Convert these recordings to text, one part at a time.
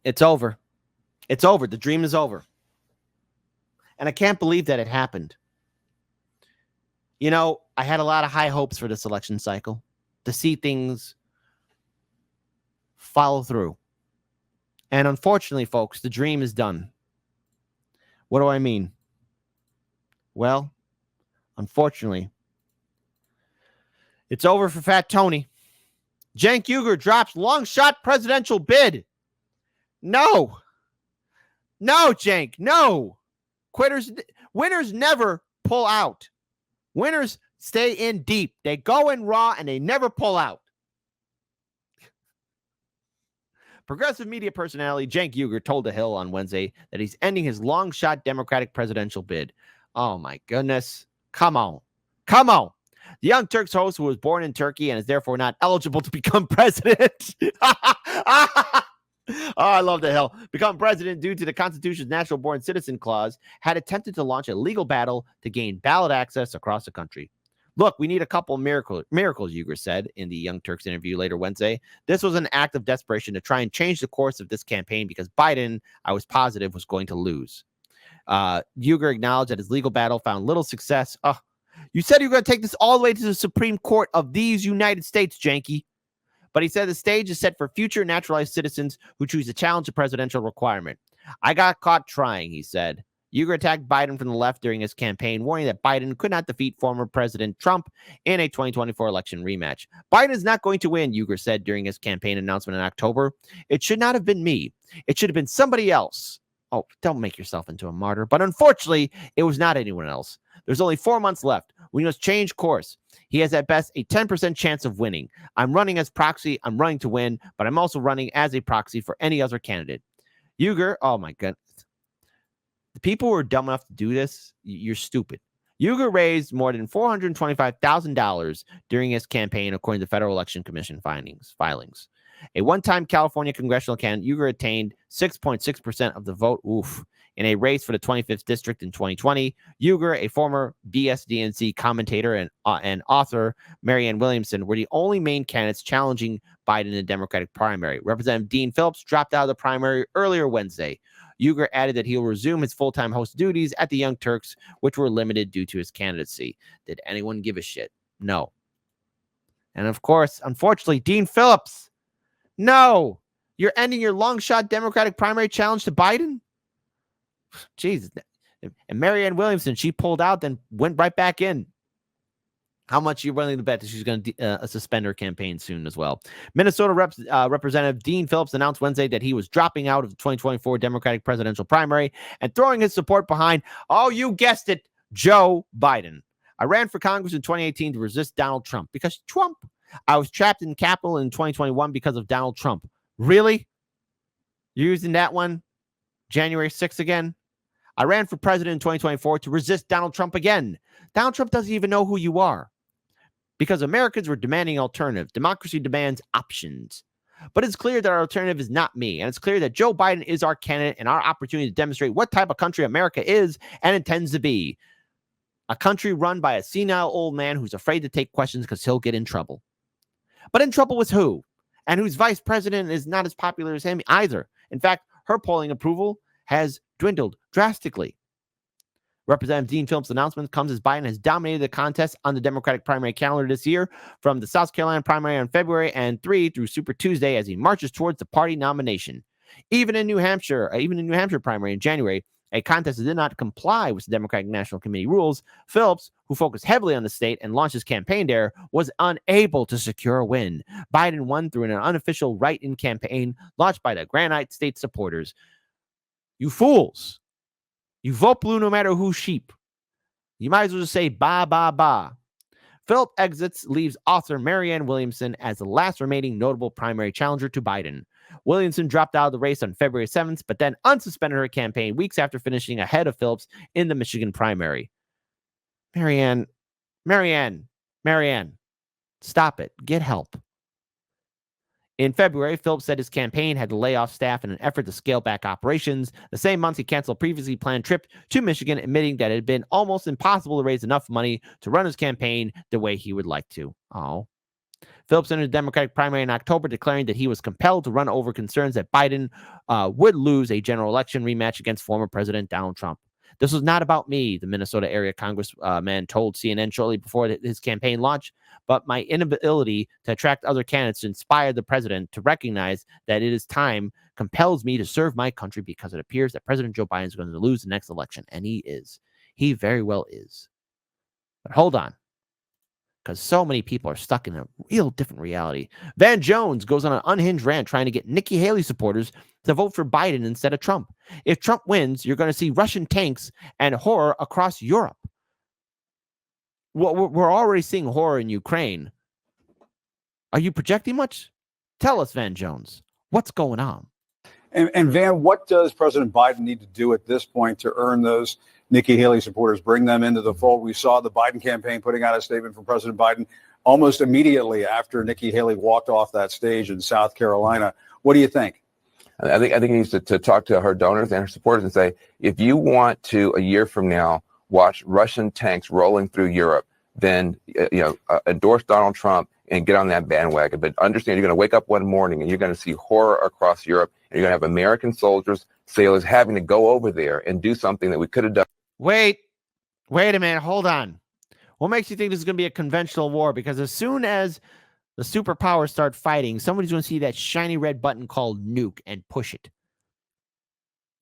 It's over. It's over. The dream is over. And I can't believe that it happened. You know, I had a lot of high hopes for this election cycle to see things follow through. And unfortunately, folks, the dream is done. What do I mean? Well, unfortunately, it's over for Fat Tony. Cenk Uygur drops Longshot presidential bid. No. No, Cenk, no. Winners never pull out. Winners stay in deep. They go in raw and they never pull out. Progressive media personality Cenk Uygur told The Hill on Wednesday that he's ending his long-shot Democratic presidential bid. Oh, my goodness. Come on. Come on. The Young Turks host, who was born in Turkey and is therefore not eligible to become president. Oh, I love The Hill. Become president due to the Constitution's natural-born citizen clause, had attempted to launch a legal battle to gain ballot access across the country. Look, we need a couple miracles, Uygur said in the Young Turks interview later Wednesday. This was an act of desperation to try and change the course of this campaign because Biden, I was positive, was going to lose. Uygur acknowledged that his legal battle found little success. You said you were going to take this all the way to the Supreme Court of these United States, Janky. But he said the stage is set for future naturalized citizens who choose to challenge the presidential requirement. I got caught trying, he said. Uygur attacked Biden from the left during his campaign, warning that Biden could not defeat former President Trump in a 2024 election rematch. Biden is not going to win, Uygur said during his campaign announcement in October. It should not have been me. It should have been somebody else. Oh, don't make yourself into a martyr. But unfortunately, it was not anyone else. There's only 4 months left. We must change course. He has at best a 10% chance of winning. I'm running as proxy. I'm running to win, but I'm also running as a proxy for any other candidate. Uygur, oh my God. The people who are dumb enough to do this, you're stupid. Uygur raised more than $425,000 during his campaign, according to the Federal Election Commission filings. A one-time California congressional candidate, Uygur attained 6.6% of the vote. In a race for the 25th district in 2020, Uygur, a former DNC commentator and author, Marianne Williamson, were the only main candidates challenging Biden in the Democratic primary. Representative Dean Phillips dropped out of the primary earlier Wednesday. Uygur added that he will resume his full-time host duties at the Young Turks, which were limited due to his candidacy. Did anyone give a shit? No. And of course, unfortunately, Dean Phillips. No. You're ending your long-shot Democratic primary challenge to Biden? Jesus. And Marianne Williamson, she pulled out, then went right back in. How much are you willing to bet that she's going to suspend her campaign soon as well? Minnesota Representative Dean Phillips announced Wednesday that he was dropping out of the 2024 Democratic presidential primary and throwing his support behind, oh, you guessed it, Joe Biden. I ran for Congress in 2018 to resist Donald Trump because Trump. I was trapped in Capitol in 2021 because of Donald Trump. Really? You're using that one? January 6th again? I ran for president in 2024 to resist Donald Trump again. Donald Trump doesn't even know who you are. Because Americans were demanding alternatives. Democracy demands options. But it's clear that our alternative is not me. And it's clear that Joe Biden is our candidate and our opportunity to demonstrate what type of country America is and intends to be. A country run by a senile old man who's afraid to take questions because he'll get in trouble. But in trouble with who? And whose vice president is not as popular as him either. In fact, her polling approval has dwindled drastically. Representative Dean Phillips' announcement comes as Biden has dominated the contest on the Democratic primary calendar this year, from the South Carolina primary on February 3 through Super Tuesday as he marches towards the party nomination. Even in New Hampshire primary in January, a contest that did not comply with the Democratic National Committee rules, Phillips, who focused heavily on the state and launched his campaign there, was unable to secure a win. Biden won through an unofficial write-in campaign launched by the Granite State supporters. You fools. You vote blue no matter who sheep. You might as well just say ba, ba, ba. Philip exits, leaves author Marianne Williamson as the last remaining notable primary challenger to Biden. Williamson dropped out of the race on February 7th, but then unsuspended her campaign weeks after finishing ahead of Phillips in the Michigan primary. Marianne, stop it. Get help. In February, Phillips said his campaign had to lay off staff in an effort to scale back operations. The same month, he canceled a previously planned trip to Michigan, admitting that it had been almost impossible to raise enough money to run his campaign the way he would like to. Oh. Phillips entered the Democratic primary in October, declaring that he was compelled to run over concerns that Biden would lose a general election rematch against former President Donald Trump. This was not about me, the Minnesota area congressman told CNN shortly before his campaign launch, but my inability to attract other candidates to inspire the president to recognize that it is time compels me to serve my country because it appears that President Joe Biden is going to lose the next election. And he is. He very well is. But hold on, because so many people are stuck in a real different reality. Van Jones goes on an unhinged rant trying to get Nikki Haley supporters to vote for Biden instead of Trump. If Trump wins, you're going to see Russian tanks and horror across Europe. Well, we're already seeing horror in Ukraine. Are you projecting much? Tell us, Van Jones, what's going on? And Van, what does President Biden need to do at this point to earn those Nikki Haley supporters, bring them into the fold? We saw the Biden campaign putting out a statement from President Biden almost immediately after Nikki Haley walked off that stage in South Carolina. What do you think? I think he needs to talk to her donors and her supporters and say, if you want to, a year from now, watch Russian tanks rolling through Europe, then endorse Donald Trump and get on that bandwagon. But understand, you're going to wake up one morning and you're going to see horror across Europe, and you're going to have American soldiers, sailors having to go over there and do something that we could have done. Wait a minute. Hold on. What makes you think this is going to be a conventional war? Because as soon as the superpowers start fighting, somebody's going to see that shiny red button called nuke and push it.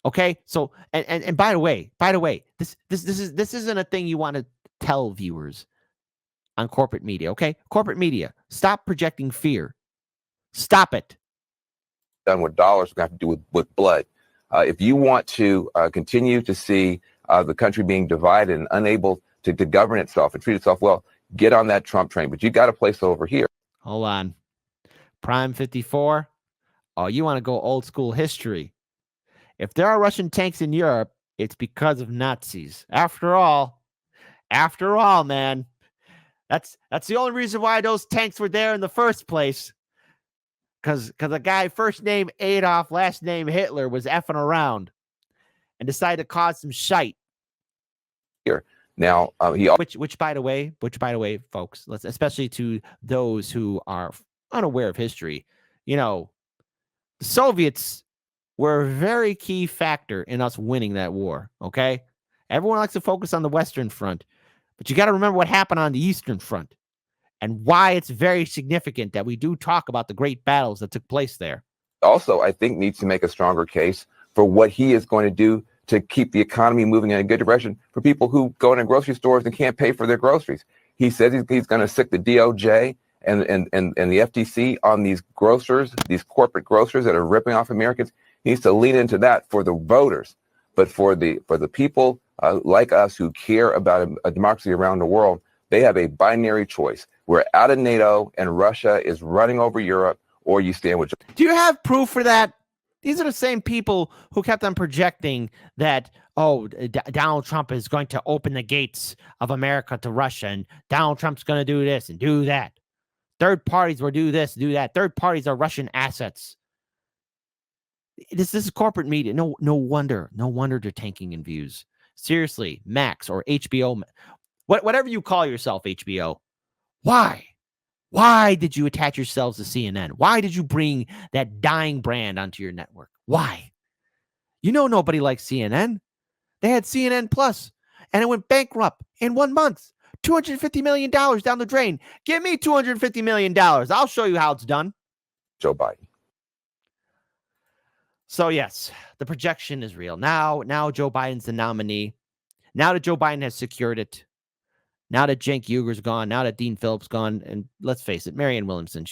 Okay. So, and by the way, this isn't a thing you want to tell viewers on corporate media. Okay. Corporate media, stop projecting fear. Stop it. Done with dollars, we have to do with blood. If you want to continue to see the country being divided and unable to govern itself and treat itself well, get on that Trump train. But you got a place over here. Hold on. Prime 54. Oh, you want to go old school history. If there are Russian tanks in Europe, it's because of Nazis. After all, man, that's the only reason why those tanks were there in the first place. Because a guy, first name Adolf, last name Hitler, was effing around and decided to cause some shite. Here now, which by the way, folks, especially to those who are unaware of history, the Soviets were a very key factor in us winning that war. Okay, everyone likes to focus on the Western Front, but you got to remember what happened on the Eastern Front. And why it's very significant that we do talk about the great battles that took place there. Also, I think needs to make a stronger case for what he is going to do to keep the economy moving in a good direction for people who go into grocery stores and can't pay for their groceries. He says he's going to sick the DOJ and the FTC on these grocers, these corporate grocers that are ripping off Americans. He needs to lean into that for the voters, but for the people like us who care about a democracy around the world. They have a binary choice. We're out of NATO and Russia is running over Europe, or you stand with. Do you have proof for that? These are the same people who kept on projecting that, Donald Trump is going to open the gates of America to Russia, and Donald Trump's going to do this and do that. Third parties will do this, do that. Third parties are Russian assets. This is corporate media. No wonder they're tanking in views. Seriously, Max or HBO. Whatever you call yourself, HBO, why? Why did you attach yourselves to CNN? Why did you bring that dying brand onto your network? Why? Nobody likes CNN. They had CNN Plus, and it went bankrupt in 1 month. $250 million down the drain. Give me $250 million. I'll show you how it's done. Joe Biden. So, yes, the projection is real. Now Joe Biden's the nominee. Now that Joe Biden has secured it. Now that Cenk Uyghur's gone, now that Dean Phillips gone, and let's face it, Marianne Williamson,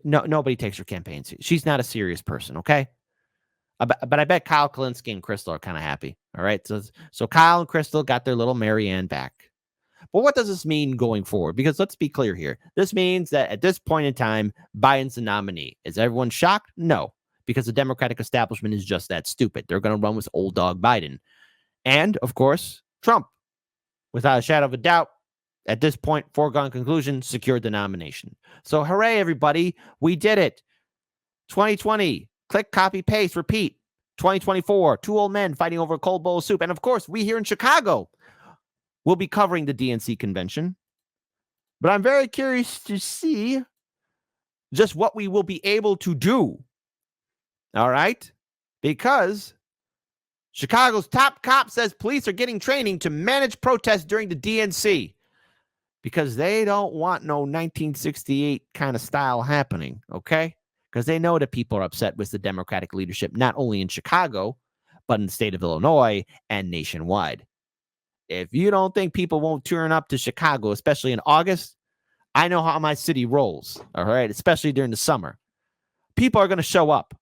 nobody takes her campaign seriously. She's not a serious person, okay? But I bet Kyle Kalinske and Crystal are kind of happy, all right? So Kyle and Crystal got their little Marianne back. But what does this mean going forward? Because let's be clear here. This means that at this point in time, Biden's the nominee. Is everyone shocked? No, because the Democratic establishment is just that stupid. They're going to run with old dog Biden. And, of course, Trump, without a shadow of a doubt, at this point, foregone conclusion, secured the nomination. So hooray, everybody. We did it. 2020, click, copy, paste, repeat. 2024, two old men fighting over a cold bowl of soup. And of course, we here in Chicago will be covering the DNC convention. But I'm very curious to see just what we will be able to do. All right? Because Chicago's top cop says police are getting training to manage protests during the DNC because they don't want no 1968 kind of style happening, okay? Because they know that people are upset with the Democratic leadership, not only in Chicago, but in the state of Illinois and nationwide. If you don't think people won't turn up to Chicago, especially in August, I know how my city rolls, all right? Especially during the summer. People are going to show up.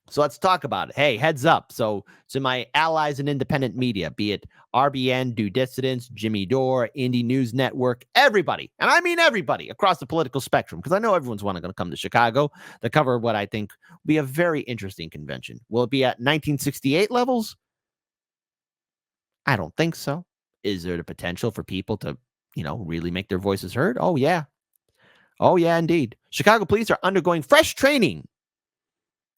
So let's talk about it. Hey, heads up. So my allies in independent media, be it RBN, Due Dissidents, Jimmy Dore, Indie News Network, everybody, and I mean everybody across the political spectrum, because I know everyone's going to come to Chicago to cover what I think will be a very interesting convention. Will it be at 1968 levels? I don't think so. Is there the potential for people to, really make their voices heard? Oh, yeah. Oh, yeah, indeed. Chicago police are undergoing fresh training,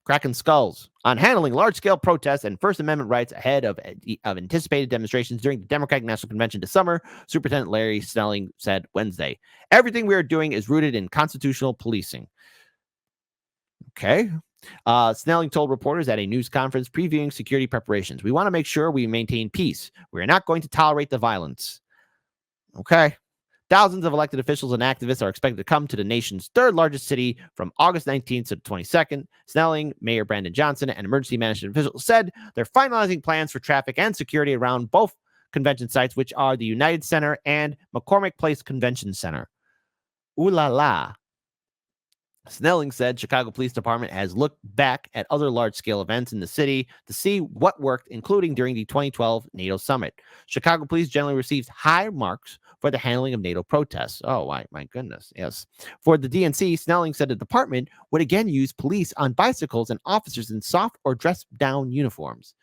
cracking skulls on handling large-scale protests and First Amendment rights ahead of anticipated demonstrations during the Democratic National Convention this summer, Superintendent Larry Snelling said Wednesday. Everything we are doing is rooted in constitutional policing. Okay. Snelling told reporters at a news conference previewing security preparations. We want to make sure we maintain peace. We are not going to tolerate the violence. Okay. Thousands of elected officials and activists are expected to come to the nation's third largest city from August 19th to the 22nd. Snelling, Mayor Brandon Johnson, and emergency management officials said they're finalizing plans for traffic and security around both convention sites, which are the United Center and McCormick Place Convention Center. Ooh la la. Snelling said Chicago Police Department has looked back at other large-scale events in the city to see what worked, including during the 2012 NATO summit. Chicago Police generally received high marks for the handling of NATO protests. Oh, my goodness, yes. For the DNC, Snelling said the department would again use police on bicycles and officers in soft or dressed-down uniforms.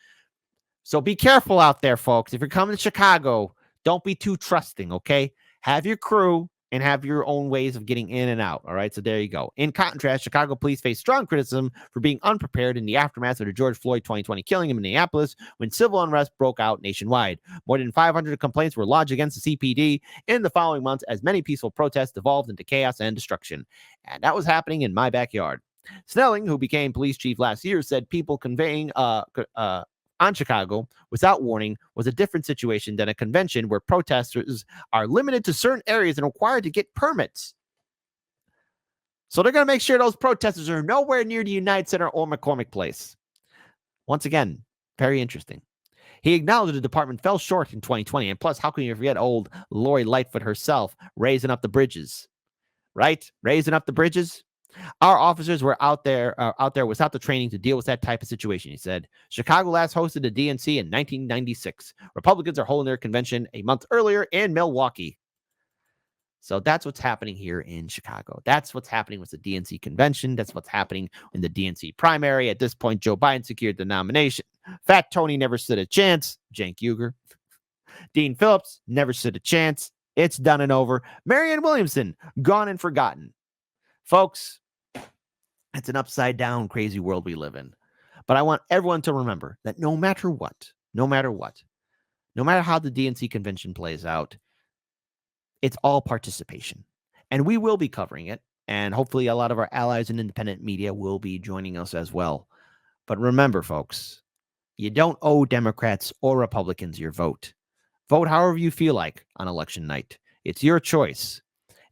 So be careful out there, folks. If you're coming to Chicago, don't be too trusting, okay? Have your crew and have your own ways of getting in and out. All right, so there you go. In contrast, Chicago police face strong criticism for being unprepared in the aftermath of the George Floyd 2020 killing in Minneapolis when civil unrest broke out nationwide. More than 500 complaints were lodged against the CPD in the following months as many peaceful protests devolved into chaos and destruction. And that was happening in my backyard. Snelling, who became police chief last year, said people conveying on Chicago without warning was a different situation than a convention where protesters are limited to certain areas and required to get permits. So they're going to make sure those protesters are nowhere near the United Center or McCormick Place. Once again, very interesting. He acknowledged the department fell short in 2020. And plus, how can you forget old Lori Lightfoot herself raising up the bridges? Right? Raising up the bridges? Our officers were out there without the training to deal with that type of situation, he said. Chicago last hosted the DNC in 1996. Republicans are holding their convention a month earlier in Milwaukee. So that's what's happening here in Chicago. That's what's happening with the DNC convention. That's what's happening in the DNC primary. At this point, Joe Biden secured the nomination. Fat Tony never stood a chance. Cenk Uygur. Dean Phillips never stood a chance. It's done and over. Marianne Williamson, gone and forgotten. Folks, it's an upside down, crazy world we live in. But I want everyone to remember that no matter how the DNC convention plays out, it's all participation. And we will be covering it. And hopefully a lot of our allies in independent media will be joining us as well. But remember, folks, you don't owe Democrats or Republicans your vote. Vote however you feel like on election night. It's your choice.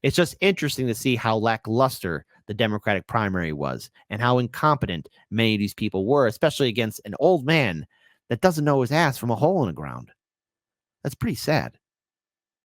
It's just interesting to see how lackluster the Democratic primary was and how incompetent many of these people were, especially against an old man that doesn't know his ass from a hole in the ground. That's pretty sad.